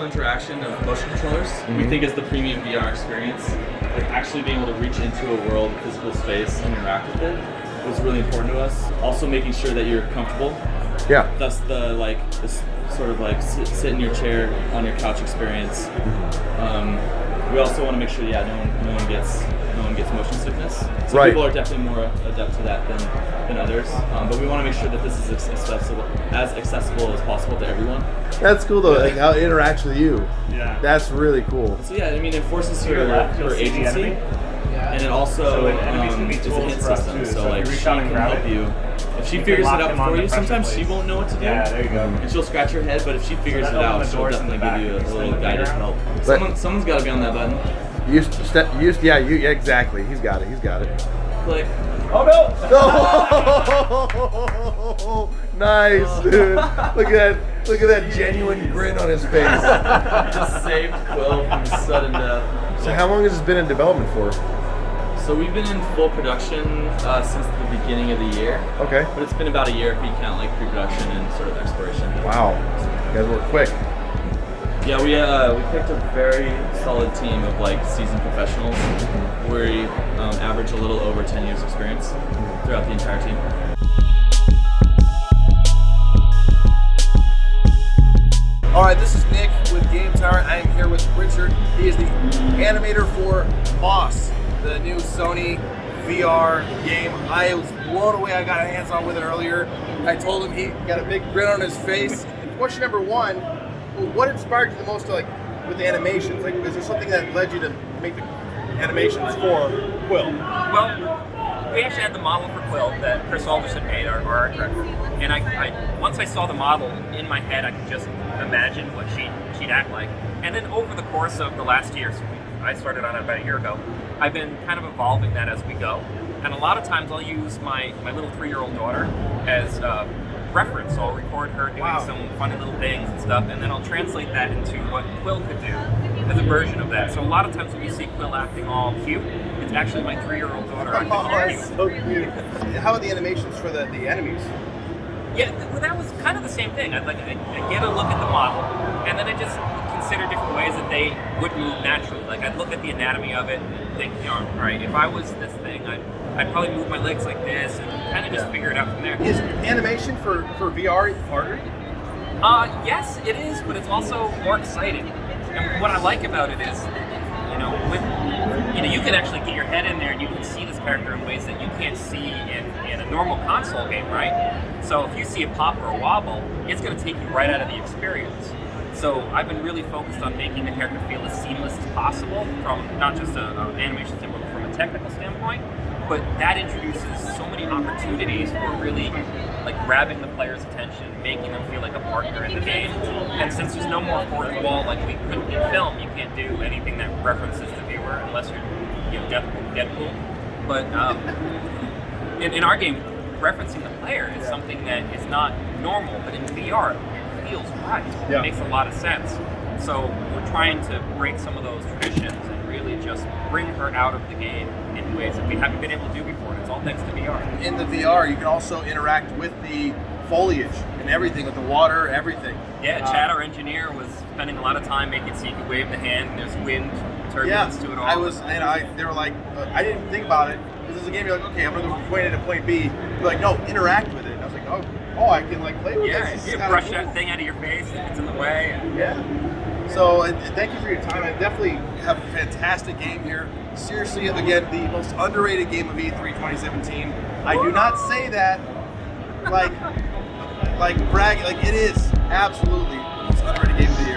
personal interaction of motion controllers, we think is the premium VR experience. Like actually being able to reach into a world, physical space, and interact with it was really important to us. Also making sure that you're comfortable. Yeah. Thus the this sort of sit in your chair on your couch experience. We also want to make sure no one gets motion sickness. Some people are definitely more adept to that than others. But we want to make sure that this is as accessible as possible to everyone. That's cool though, like how it interacts with you. Yeah. That's really cool. So yeah, I mean, it forces your agency, and it also it's a hint system. So like she can help you. If she figures it out for you, sometimes she won't know what to do. Yeah, there you go. And she'll scratch her head, but if she figures it out, she'll definitely give you a little guided help. Someone's got to be on that button. Exactly. He's got it. Click. Oh no! Oh, nice, dude. Look at that genuine grin on his face. Just saved Quill from sudden death. So how long has this been in development for? So we've been in full production since the beginning of the year. Okay. But it's been about a year if you count like pre-production and sort of exploration. Wow. You guys work quick. Yeah, we picked a very solid team of seasoned professionals. We average a little over 10 years experience throughout the entire team. All right, this is Nick with GameTyrant. I am here with Richard. He is the animator for Moss, the new Sony VR game. I was blown away. I got hands on with it earlier. I told him he got a big grin on his face. Question number one, what inspired you the most with the animations? Is there something that led you to make the animations for Quill? Well, we actually had the model for Quill that Chris Alderson made, our art director. And I once I saw the model in my head, I could just imagine what she'd act like. And then over the course of the last year, so I started on it about a year ago, I've been kind of evolving that as we go. And a lot of times I'll use my little 3-year-old daughter as reference. So I'll record her doing some funny little things and stuff, and then I'll translate that into what Quill could do as a version of that. So a lot of times when you see Quill acting all cute, it's actually my 3-year-old daughter acting all cute. That's so cute. How about the animations for the enemies? Yeah, well, that was kind of the same thing. I'd get a look at the model, and then I just consider different ways that they would move naturally. I'd look at the anatomy of it and think, all right, if I was this thing, I'd probably move my legs like this, and kind of just figure it out from there. Is animation for VR harder? Yes, it is, but it's also more exciting. And what I like about it is, you can actually get your head in there and you can see this character in ways that you can't see in a normal console game, right? So if you see a pop or a wobble, it's going to take you right out of the experience. So I've been really focused on making the character feel as seamless as possible from not just an animation standpoint, but from a technical standpoint. But that introduces so many opportunities for really grabbing the player's attention, making them feel like a partner in the game. And since there's no more fourth wall like we couldn't in film, you can't do anything that references the viewer unless you're Deadpool. But in our game, referencing the player is something that is not normal, but in VR it feels right. Yeah. It makes a lot of sense. So we're trying to break some of those traditions and really just bring her out of the game in ways that we haven't been able to do before. And it's all thanks to VR. In the VR, you can also interact with the foliage and everything, with the water, everything. Yeah, Chad, our engineer, was spending a lot of time making it so you could wave the hand and there's wind, turbulence to it all. They were like, I didn't think about it. This is a game, you're like, okay, I'm gonna go from point A to point B. You're like, no, interact with it. And I was like, oh, I can play with this. Yeah, brush that thing out of your face if it's in the way. Yeah. So thank you for your time. I definitely have a fantastic game here. Seriously, again, the most underrated game of E3 2017. I do not say that like bragging. It is absolutely the most underrated game of the year.